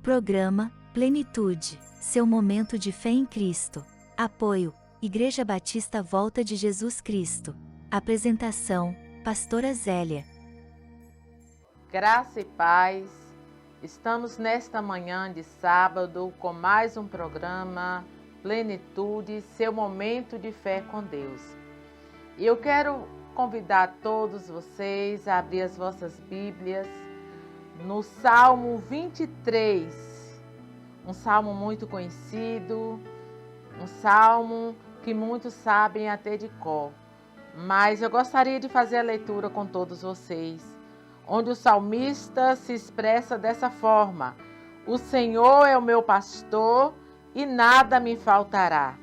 Programa Plenitude, seu momento de fé em Cristo. Apoio: Igreja Batista Volta de Jesus Cristo. Apresentação: Pastora Zélia. Graça e paz. Estamos nesta manhã de sábado com mais um programa Plenitude, seu momento de fé com Deus. E eu quero convidar todos vocês a abrir as vossas Bíblias no Salmo 23, um salmo muito conhecido, um salmo que muitos sabem até de cor, mas eu gostaria de fazer a leitura com todos vocês, onde o salmista se expressa dessa forma: o Senhor é o meu pastor e nada me faltará.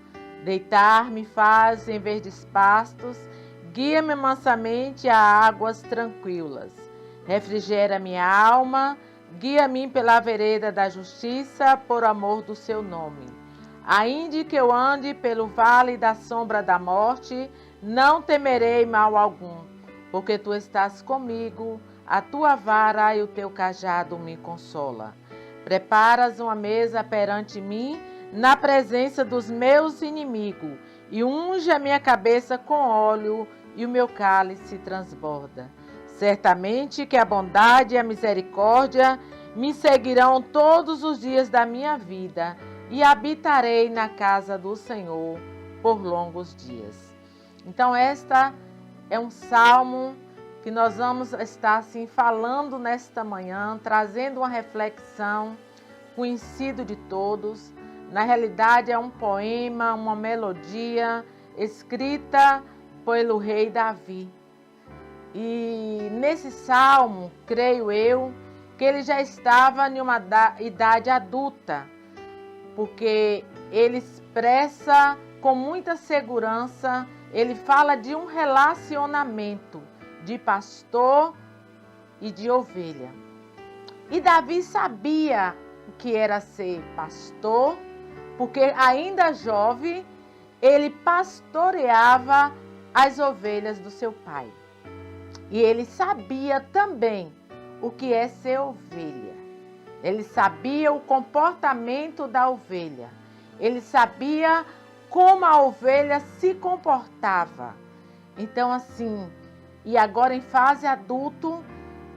Deitar-me faz em verdes pastos, guia-me mansamente a águas tranquilas. Refrigera minha alma, guia-me pela vereda da justiça, por amor do seu nome. Ainda que eu ande pelo vale da sombra da morte, não temerei mal algum, porque tu estás comigo, a tua vara e o teu cajado me consola. Preparas uma mesa perante mim, na presença dos meus inimigos, e unge a minha cabeça com óleo, e o meu cálice transborda. Certamente que a bondade e a misericórdia me seguirão todos os dias da minha vida, e habitarei na casa do Senhor por longos dias. Então, esta é um salmo que nós vamos estar assim falando nesta manhã, trazendo uma reflexão conhecida de todos. Na realidade, é um poema, uma melodia escrita pelo rei Davi. E nesse salmo, creio eu, que ele já estava em uma idade adulta, porque ele expressa com muita segurança, ele fala de um relacionamento de pastor e de ovelha. E Davi sabia o que era ser pastor, porque ainda jovem, ele pastoreava as ovelhas do seu pai. E ele sabia também o que é ser ovelha. Ele sabia o comportamento da ovelha. Ele sabia como a ovelha se comportava. Então, assim, e agora em fase adulto,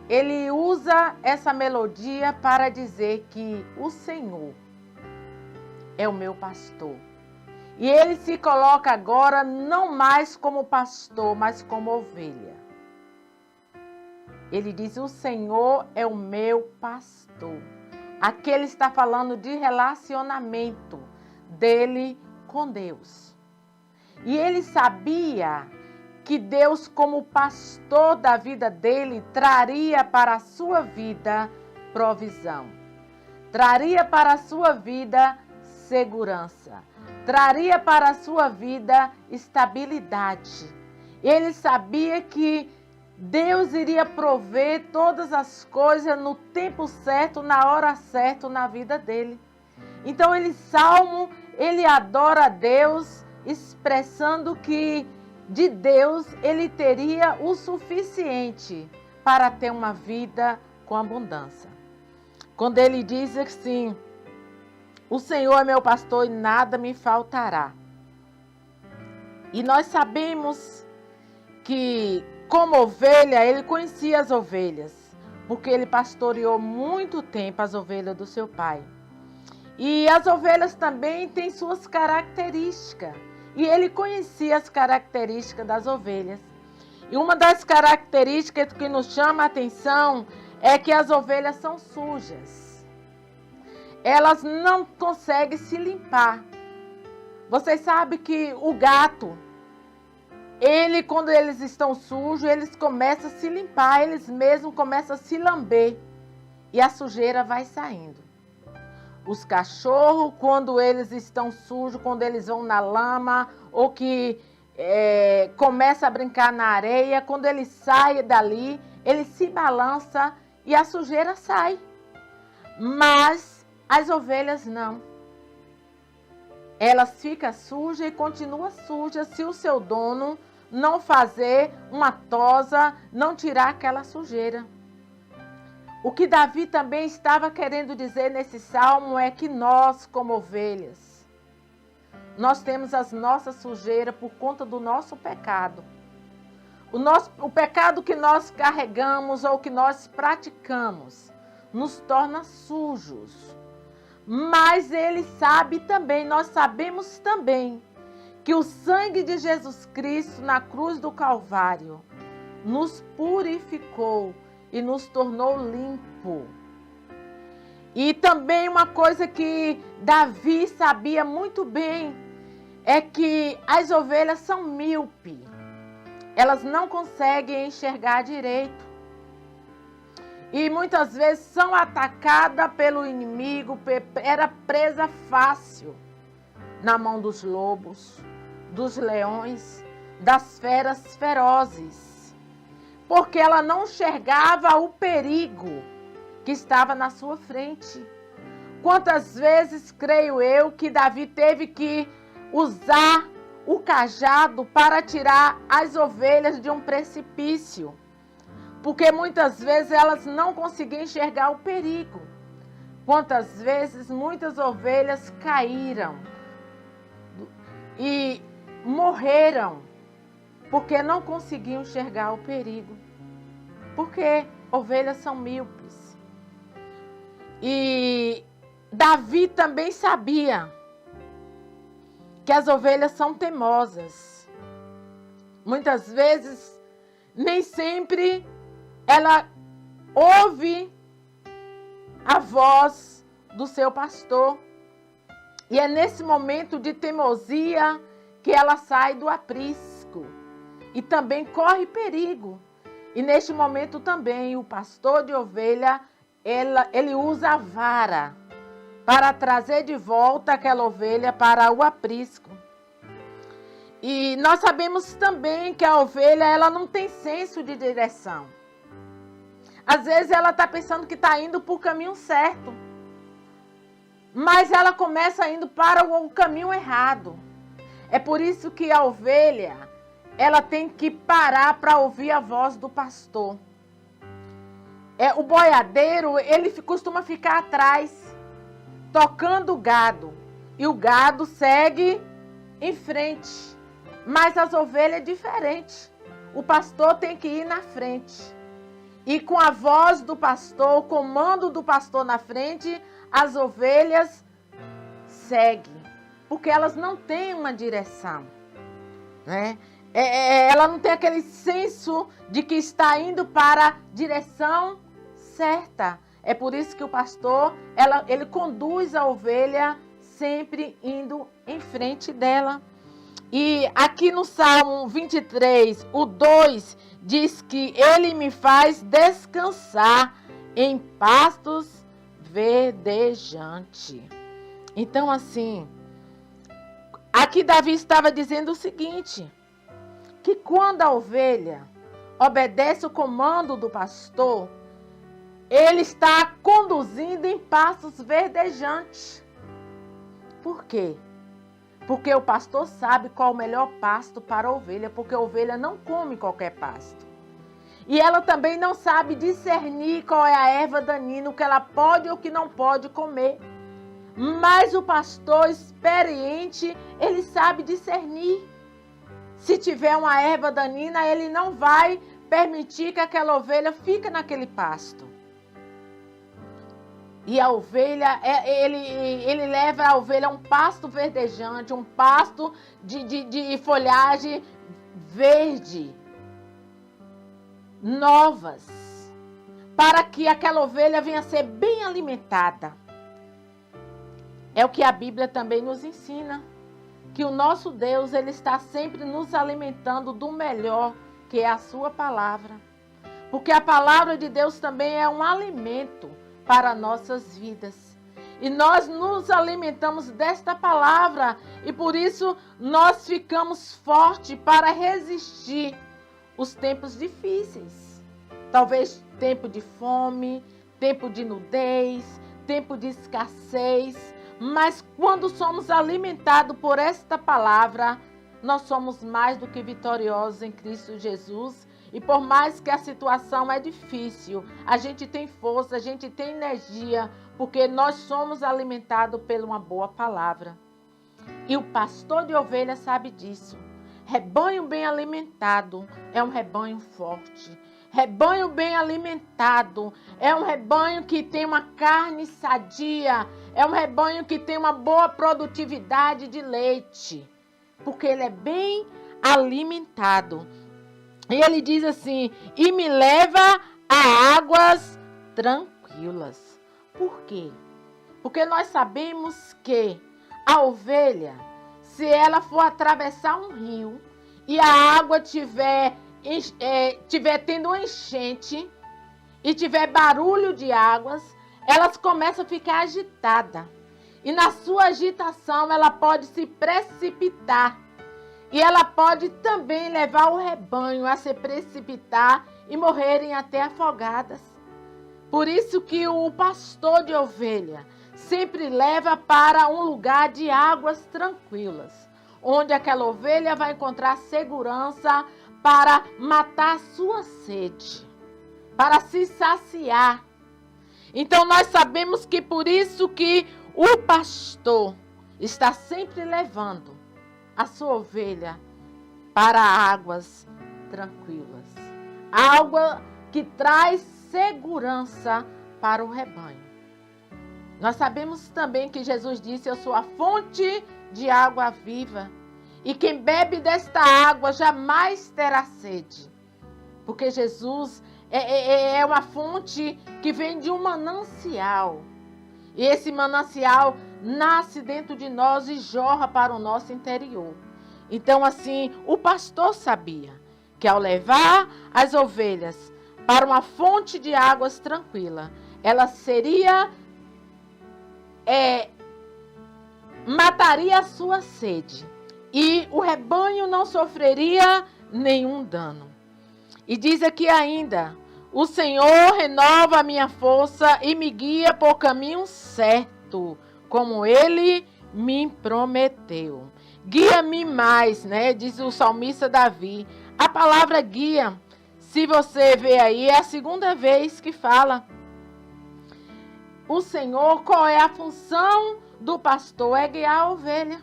ele usa essa melodia para dizer que o Senhor é o meu pastor. E ele se coloca agora não mais como pastor, mas como ovelha. Ele diz: o Senhor é o meu pastor. Aqui ele está falando de relacionamento dele com Deus. E ele sabia que Deus, como pastor da vida dele, traria para a sua vida provisão. Traria para a sua vida segurança. Traria para a sua vida estabilidade. Ele sabia que Deus iria prover todas as coisas no tempo certo, na hora certa, na vida dele. Então ele adora a Deus, expressando que de Deus ele teria o suficiente para ter uma vida com abundância. Quando ele diz assim: o Senhor é meu pastor e nada me faltará. E nós sabemos que, como ovelha, ele conhecia as ovelhas, porque ele pastoreou muito tempo as ovelhas do seu pai. E as ovelhas também têm suas características, e ele conhecia as características das ovelhas. E uma das características que nos chama a atenção é que as ovelhas são sujas. Elas não conseguem se limpar. Vocês sabem que o gato, quando eles estão sujos, eles começam a se limpar, eles mesmos começam a se lamber e a sujeira vai saindo. Os cachorros, quando eles estão sujos, quando eles vão na lama ou que começam a brincar na areia, quando eles saem dali, eles se balançam e a sujeira sai. Mas as ovelhas não. Elas ficam sujas e continuam sujas se o seu dono não fazer uma tosa, não tirar aquela sujeira. O que Davi também estava querendo dizer nesse salmo é que nós, como ovelhas, nós temos as nossas sujeiras por conta do nosso pecado. O pecado que nós carregamos ou que nós praticamos nos torna sujos. Mas Ele sabe também, nós sabemos também, que o sangue de Jesus Cristo na cruz do Calvário nos purificou e nos tornou limpo. E também uma coisa que Davi sabia muito bem é que as ovelhas são míopes. Elas não conseguem enxergar direito. E muitas vezes são atacadas pelo inimigo, era presa fácil na mão dos lobos, dos leões, das feras ferozes. Porque ela não enxergava o perigo que estava na sua frente. Quantas vezes, creio eu, que Davi teve que usar o cajado para tirar as ovelhas de um precipício. Porque muitas vezes elas não conseguiam enxergar o perigo. Quantas vezes muitas ovelhas caíram e morreram porque não conseguiam enxergar o perigo. Porque ovelhas são míopes. E Davi também sabia que as ovelhas são teimosas. Muitas vezes, nem sempre ela ouve a voz do seu pastor. E é nesse momento de teimosia que ela sai do aprisco e também corre perigo. E neste momento também o pastor de ovelha, ele usa a vara para trazer de volta aquela ovelha para o aprisco. E nós sabemos também que a ovelha, ela não tem senso de direção. Às vezes ela está pensando que está indo para o caminho certo, mas ela começa indo para o caminho errado. É por isso que a ovelha, ela tem que parar para ouvir a voz do pastor. O boiadeiro, ele costuma ficar atrás, tocando o gado, e o gado segue em frente. Mas as ovelhas é diferente. O pastor tem que ir na frente. E com a voz do pastor, o comando do pastor na frente, as ovelhas seguem. Porque elas não têm uma direção, né? Ela não tem aquele senso de que está indo para a direção certa. É por isso que o pastor, ele conduz a ovelha sempre indo em frente dela. E aqui no Salmo 23, o 2, diz que ele me faz descansar em pastos verdejantes. Então, assim, aqui Davi estava dizendo o seguinte, que quando a ovelha obedece o comando do pastor, ele está conduzindo em pastos verdejantes. Por quê? Porque o pastor sabe qual o melhor pasto para a ovelha, porque a ovelha não come qualquer pasto. E ela também não sabe discernir qual é a erva daninha, o que ela pode ou o que não pode comer. Mas o pastor experiente, ele sabe discernir. Se tiver uma erva daninha, ele não vai permitir que aquela ovelha fique naquele pasto. E a ovelha, ele leva a ovelha a um pasto verdejante, um pasto de folhagem verde, novas, para que aquela ovelha venha a ser bem alimentada. É o que a Bíblia também nos ensina, que o nosso Deus, ele está sempre nos alimentando do melhor, que é a sua palavra. Porque a palavra de Deus também é um alimento para nossas vidas. E nós nos alimentamos desta palavra e por isso nós ficamos fortes para resistir os tempos difíceis. Talvez tempo de fome, tempo de nudez, tempo de escassez. Mas quando somos alimentados por esta palavra, nós somos mais do que vitoriosos em Cristo Jesus E por mais que a situação é difícil, a gente tem força, a gente tem energia, porque nós somos alimentados por uma boa palavra. E o pastor de ovelhas sabe disso. Rebanho bem alimentado é um rebanho forte. Rebanho bem alimentado é um rebanho que tem uma carne sadia. É um rebanho que tem uma boa produtividade de leite. Porque ele é bem alimentado. E ele diz assim: e me leva a águas tranquilas. Por quê? Porque nós sabemos que a ovelha, se ela for atravessar um rio e a água tiver tendo uma enchente e tiver barulho de águas, elas começam a ficar agitadas. E na sua agitação ela pode se precipitar. E ela pode também levar o rebanho a se precipitar e morrerem até afogadas. Por isso que o pastor de ovelha sempre leva para um lugar de águas tranquilas, onde aquela ovelha vai encontrar segurança para matar a sua sede, para se saciar. Então nós sabemos que por isso que o pastor está sempre levando a sua ovelha para águas tranquilas. Água que traz segurança para o rebanho. Nós sabemos também que Jesus disse: eu sou a fonte de água viva. E quem bebe desta água jamais terá sede. Porque Jesus é uma fonte que vem de um manancial. E esse manancial nasce dentro de nós e jorra para o nosso interior. Então, assim, o pastor sabia que ao levar as ovelhas para uma fonte de águas tranquila, ela mataria a sua sede. E o rebanho não sofreria nenhum dano. E diz aqui ainda: o Senhor renova a minha força e me guia por caminho certo, como Ele me prometeu. Guia-me mais, né? Diz o salmista Davi. A palavra guia, se você vê aí, é a segunda vez que fala. O Senhor, qual é a função do pastor? É guiar a ovelha.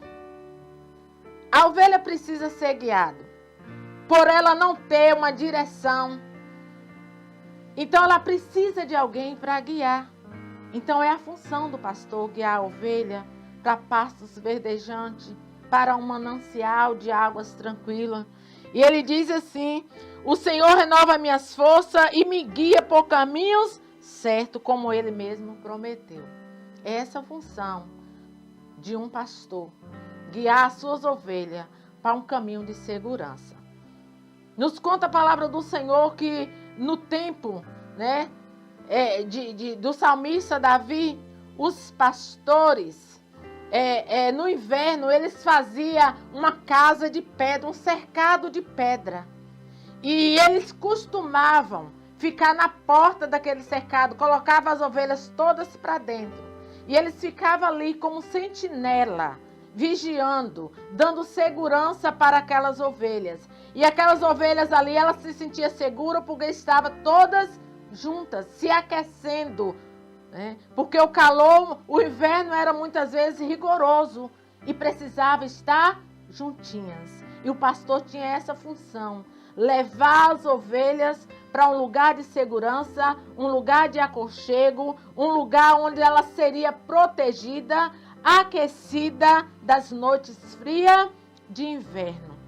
A ovelha precisa ser guiada. Por ela não ter uma direção. Então ela precisa de alguém para guiar. Então é a função do pastor guiar a ovelha para pastos verdejantes, para um manancial de águas tranquilas. E ele diz assim: o Senhor renova minhas forças e me guia por caminhos certos, como Ele mesmo prometeu. É essa a função de um pastor, guiar as suas ovelhas para um caminho de segurança. Nos conta a palavra do Senhor que no tempo, né, do salmista Davi, os pastores, no inverno, eles faziam uma casa de pedra, um cercado de pedra. E eles costumavam ficar na porta daquele cercado, colocavam as ovelhas todas para dentro. E eles ficavam ali como sentinela, vigiando, dando segurança para aquelas ovelhas. E aquelas ovelhas ali, elas se sentiam seguras porque estavam todas juntas, se aquecendo, né? Porque o calor, o inverno era muitas vezes rigoroso e precisava estar juntinhas. E o pastor tinha essa função, levar as ovelhas para um lugar de segurança, um lugar de aconchego, um lugar onde ela seria protegida, aquecida das noites frias de inverno.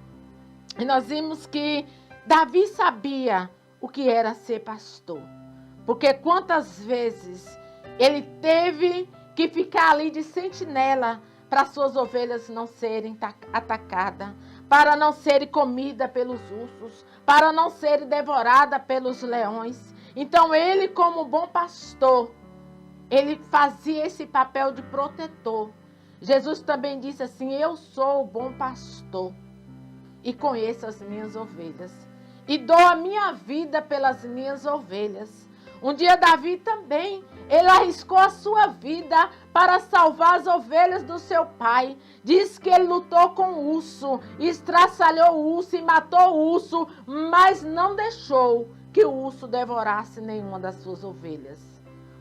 E nós vimos que Davi sabia o que era ser pastor. Porque quantas vezes ele teve que ficar ali de sentinela para suas ovelhas não serem atacadas, para não serem comidas pelos ursos, para não serem devoradas pelos leões. Então ele, como bom pastor, ele fazia esse papel de protetor. Jesus também disse assim: eu sou o bom pastor e conheço as minhas ovelhas e dou a minha vida pelas minhas ovelhas. Um dia Davi também, ele arriscou a sua vida para salvar as ovelhas do seu pai. Diz que ele lutou com o urso, estraçalhou o urso e matou o urso, mas não deixou que o urso devorasse nenhuma das suas ovelhas.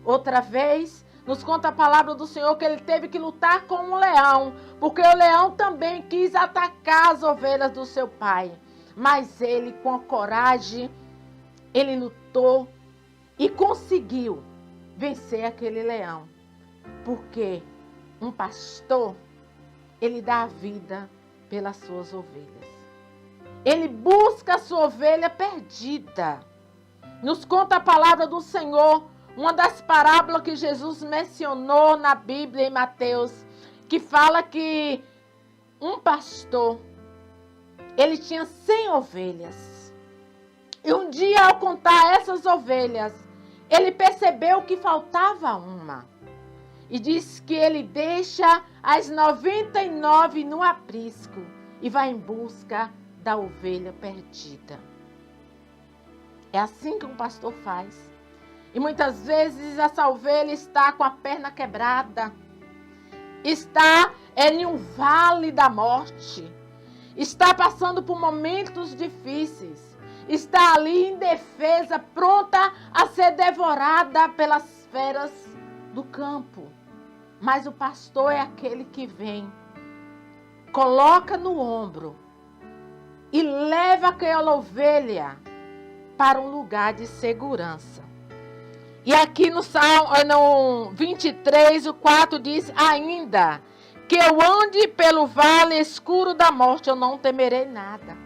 Outra vez, nos conta a palavra do Senhor que ele teve que lutar com um leão, porque o leão também quis atacar as ovelhas do seu pai. Mas ele, com a coragem, ele lutou e conseguiu vencer aquele leão. Porque um pastor, ele dá a vida pelas suas ovelhas. Ele busca a sua ovelha perdida. Nos conta a palavra do Senhor, uma das parábolas que Jesus mencionou na Bíblia em Mateus, que fala que um pastor, ele tinha 100 ovelhas. E um dia, ao contar essas ovelhas, ele percebeu que faltava uma. E diz que ele deixa as 99 no aprisco e vai em busca da ovelha perdida. É assim que um pastor faz. E muitas vezes essa ovelha está com a perna quebrada, está em um vale da morte, está passando por momentos difíceis, está ali indefesa, pronta a ser devorada pelas feras do campo. Mas o pastor é aquele que vem, coloca no ombro e leva aquela ovelha para um lugar de segurança. E aqui no Salmo 23, o 4 diz: ainda que eu ande pelo vale escuro da morte, eu não temerei nada.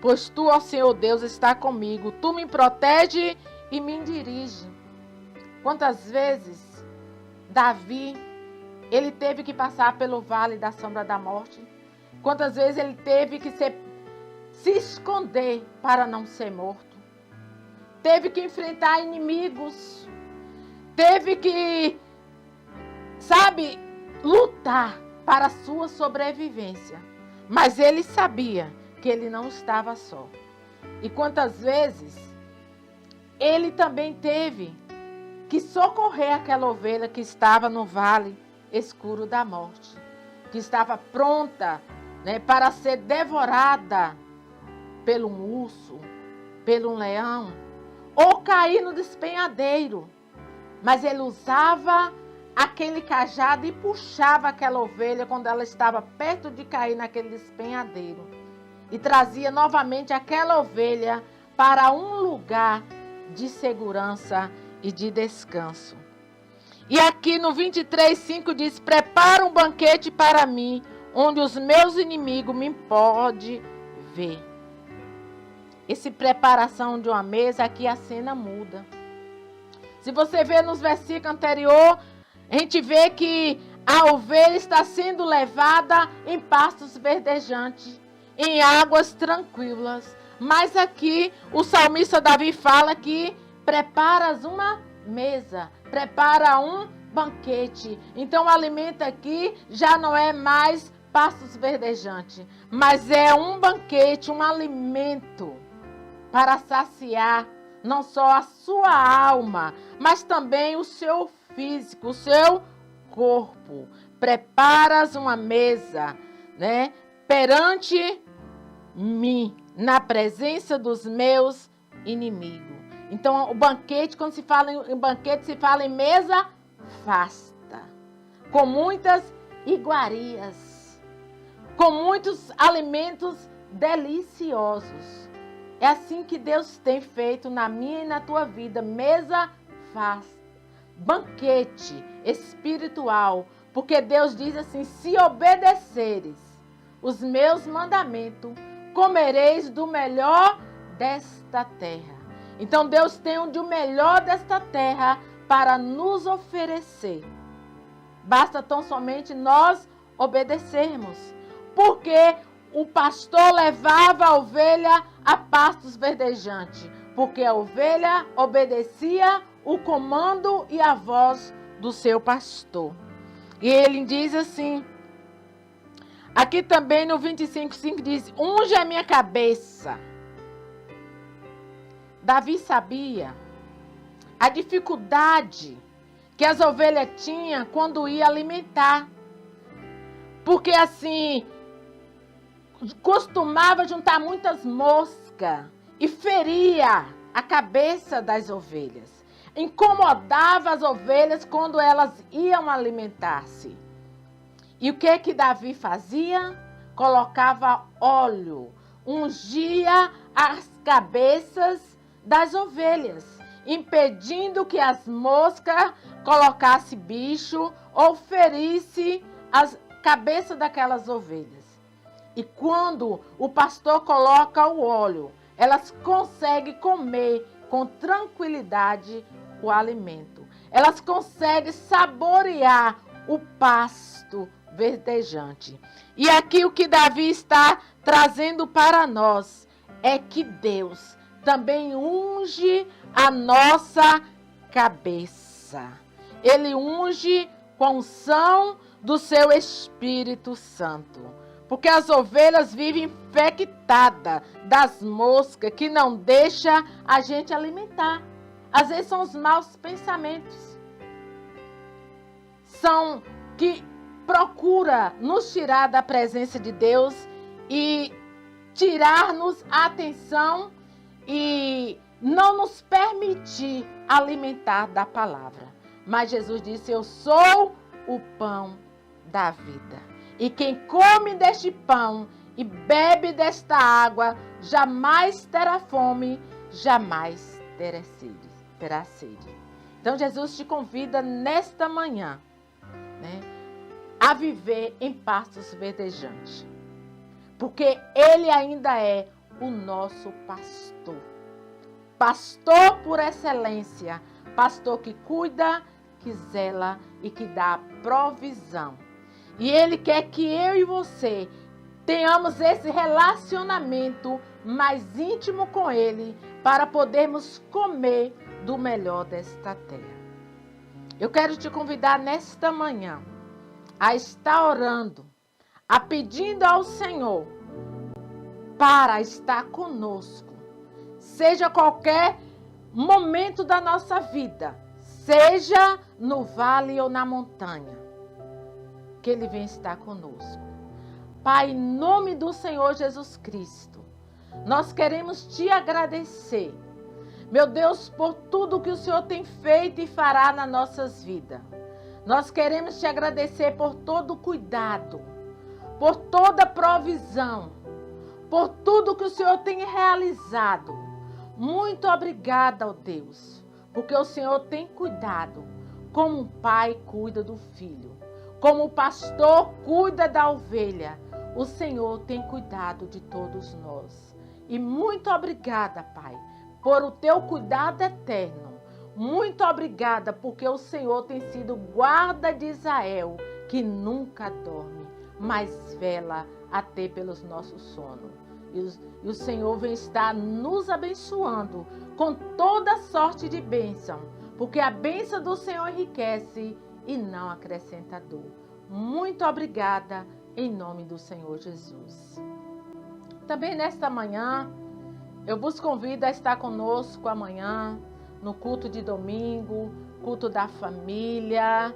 Pois tu, ó Senhor Deus, está comigo. Tu me protege e me dirige. Quantas vezes Davi, ele teve que passar pelo vale da sombra da morte? Quantas vezes ele teve que se esconder para não ser morto? Teve que enfrentar inimigos, teve que, lutar para a sua sobrevivência. Mas ele sabia que ele não estava só. E quantas vezes ele também teve que socorrer aquela ovelha que estava no vale escuro da morte, que estava pronta, para ser devorada pelo um urso, pelo um leão, ou cair no despenhadeiro. Mas ele usava aquele cajado e puxava aquela ovelha quando ela estava perto de cair naquele despenhadeiro. E trazia novamente aquela ovelha para um lugar de segurança e de descanso. E aqui no 23:5 diz: prepara um banquete para mim, onde os meus inimigos me podem ver. Essa preparação de uma mesa, aqui a cena muda. Se você ver nos versículos anteriores, a gente vê que a ovelha está sendo levada em pastos verdejantes, em águas tranquilas. Mas aqui o salmista Davi fala que preparas uma mesa, prepara um banquete. Então o alimento aqui já não é mais pastos verdejantes, mas é um banquete, um alimento para saciar não só a sua alma, mas também o seu físico, o seu corpo. Preparas uma mesa, perante mim, na presença dos meus inimigos. Então, o banquete, quando se fala em banquete, se fala em mesa vasta, com muitas iguarias, com muitos alimentos deliciosos. É assim que Deus tem feito na minha e na tua vida, mesa vasta, banquete espiritual, porque Deus diz assim: se obedeceres os meus mandamentos, comereis do melhor desta terra. Então Deus tem o melhor desta terra para nos oferecer. Basta tão somente nós obedecermos. Porque o pastor levava a ovelha a pastos verdejantes. Porque a ovelha obedecia o comando e a voz do seu pastor. E ele diz assim, aqui também no 25:5 diz: unge a minha cabeça. Davi sabia a dificuldade que as ovelhas tinham quando ia alimentar. Porque assim, costumava juntar muitas moscas e feria a cabeça das ovelhas. Incomodava as ovelhas quando elas iam alimentar-se. E o que Davi fazia? Colocava óleo, ungia as cabeças das ovelhas, impedindo que as moscas colocassem bicho ou ferisse as cabeças daquelas ovelhas. E quando o pastor coloca o óleo, elas conseguem comer com tranquilidade o alimento. Elas conseguem saborear o pasto verdejante. E aqui o que Davi está trazendo para nós é que Deus também unge a nossa cabeça. Ele unge com a unção do seu Espírito Santo. Porque as ovelhas vivem infectadas das moscas que não deixam a gente alimentar. Às vezes são os maus pensamentos. São que procura nos tirar da presença de Deus e tirar-nos a atenção e não nos permitir alimentar da palavra. Mas Jesus disse: eu sou o pão da vida. E quem come deste pão e bebe desta água jamais terá fome, jamais terá sede. Então Jesus te convida nesta manhã, né, a viver em pastos verdejantes. Porque Ele ainda é o nosso pastor. Pastor por excelência. Pastor que cuida, que zela e que dá provisão. E Ele quer que eu e você tenhamos esse relacionamento mais íntimo com Ele para podermos comer do melhor desta terra. Eu quero te convidar nesta manhã a estar orando, a pedindo ao Senhor para estar conosco, seja qualquer momento da nossa vida, seja no vale ou na montanha, que Ele vem estar conosco. Pai, em nome do Senhor Jesus Cristo, nós queremos te agradecer, meu Deus, por tudo que o Senhor tem feito e fará nas nossas vidas. Nós queremos te agradecer por todo o cuidado, por toda a provisão, por tudo que o Senhor tem realizado. Muito obrigada, ó Deus, porque o Senhor tem cuidado, como um pai cuida do filho, como o pastor cuida da ovelha. O Senhor tem cuidado de todos nós. E muito obrigada, Pai, por o teu cuidado eterno. Muito obrigada, porque o Senhor tem sido guarda de Israel, que nunca dorme, mas vela até pelos nossos sonos. E o Senhor vem estar nos abençoando com toda sorte de bênção, porque a bênção do Senhor enriquece e não acrescenta dor. Muito obrigada, em nome do Senhor Jesus. Também nesta manhã, eu vos convido a estar conosco amanhã, no culto de domingo, culto da família,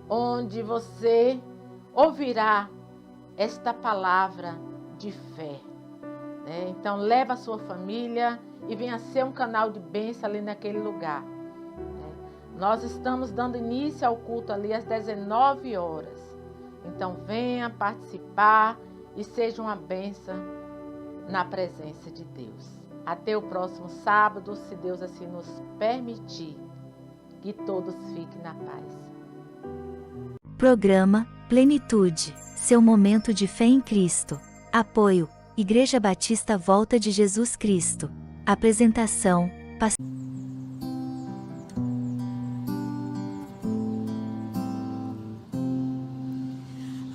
onde você ouvirá esta palavra de fé. Então, leva a sua família e venha ser um canal de bênção ali naquele lugar. Nós estamos dando início ao culto ali às 19 horas. Então, venha participar e seja uma bênção na presença de Deus. Até o próximo sábado, se Deus assim nos permitir. Que todos fiquem na paz. Programa Plenitude, seu momento de fé em Cristo. Apoio: Igreja Batista Volta de Jesus Cristo. Apresentação: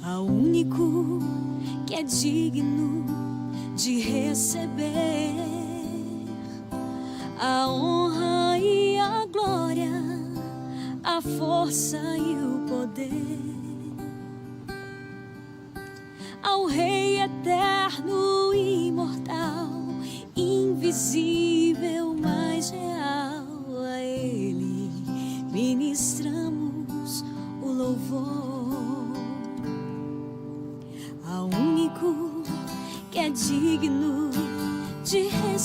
Ao único que é digno de receber a honra e a glória, a força e o poder, ao Rei eterno e imortal, invisível, mas real, a Ele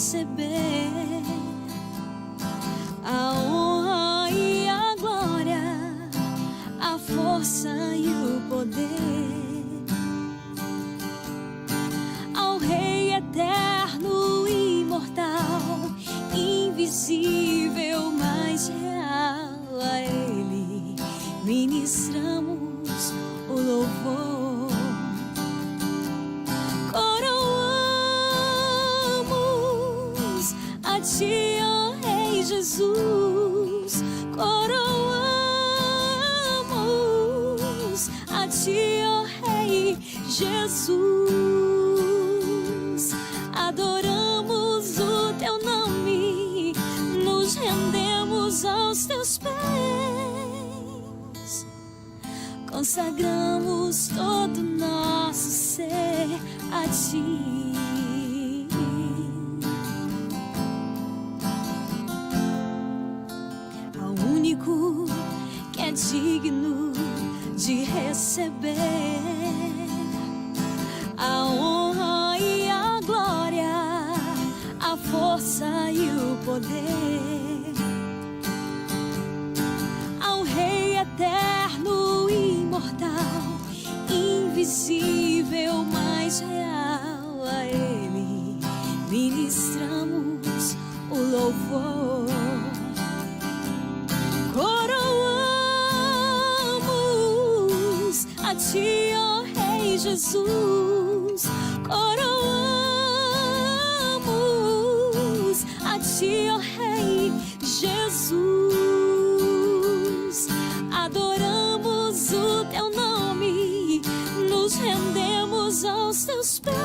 receber a honra e a glória, a força e o poder, ao Rei eterno e imortal, invisível, mas real. A Ele ministramos o louvor. Coroamos a Ti, ó Rei Jesus. Coroamos a Ti, ó Rei Jesus. Adoramos o Teu nome, nos rendemos aos Teus pés, consagramos todo nosso ser a Ti. Ao único que é digno de receber a honra e a glória, a força e o poder, ao Rei eterno e imortal, invisível, mas real. A Ele ministramos o louvor. Coroamos a Ti, ó Rei Jesus. Coroamos a Ti, ó Rei Jesus. Adoramos o Teu nome, nos rendemos aos Teus pés,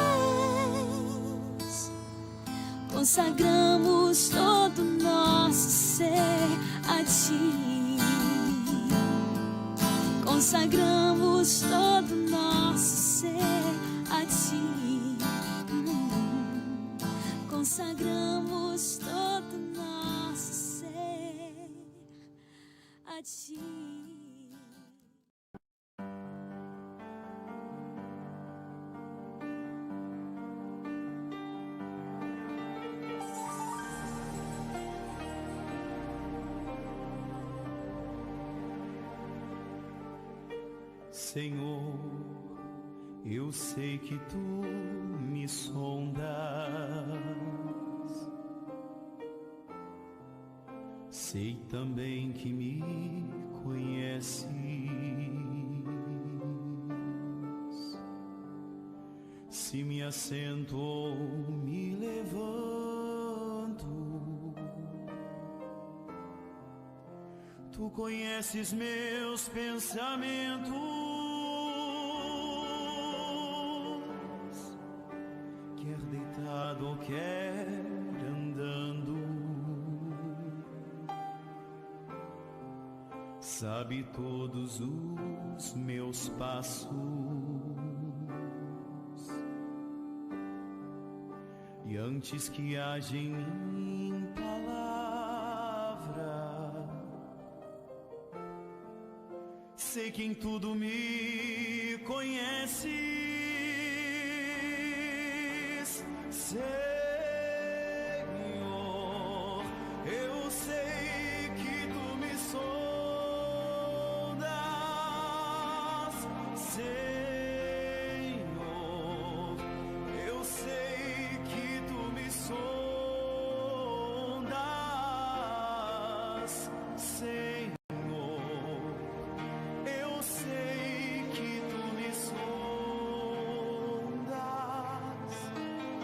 consagramos todo nosso ser a Ti. Consagramos todo nosso ser a Ti. Consagramos todo nosso ser a Ti. Senhor, eu sei que Tu me sondas, sei também que me conheces. Se me assento ou me levanto, Tu conheces meus pensamentos. Quer deitado ou quer andando, sabe todos os meus passos. E antes que haja em mim palavra, sei que em tudo me conheces. Senhor, eu sei que Tu me sondas. Senhor, eu sei que Tu me sondas. Senhor, eu sei que Tu me sondas.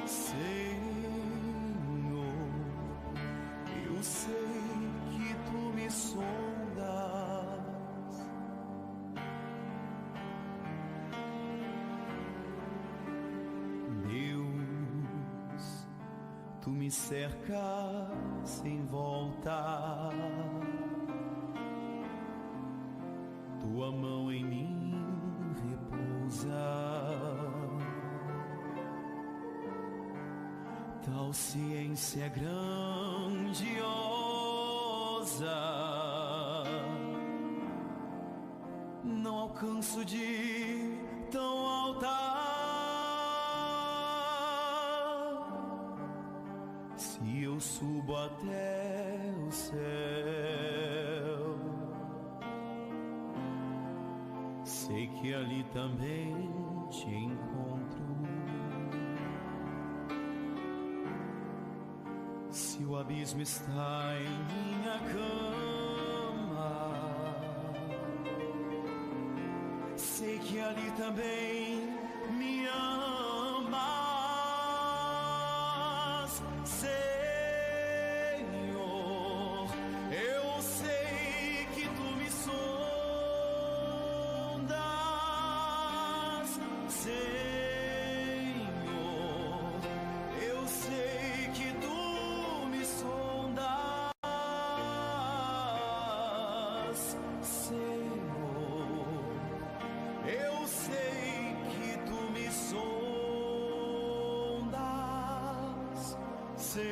Senhor, eu sei que Tu me sondas. Deus, Tu me cercas em volta, Tua mão em mim repousa. Tal ciência é grandiosa, não alcanço de tão alta. Se eu subo até o céu. Sei que ali também te encontro. Se o abismo está em minha cama, sei que ali também me amas, Senhor. Eu sei que tu me sondas, Senhor. Eu sei que tu me sondas, Senhor. Eu sei que tu me sondas, Senhor.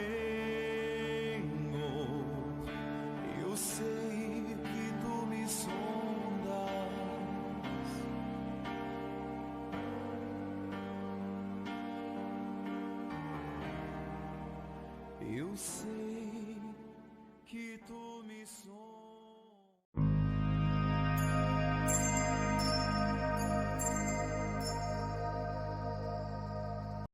Eu sei que tu me sondas. Eu sei que tu me sondas.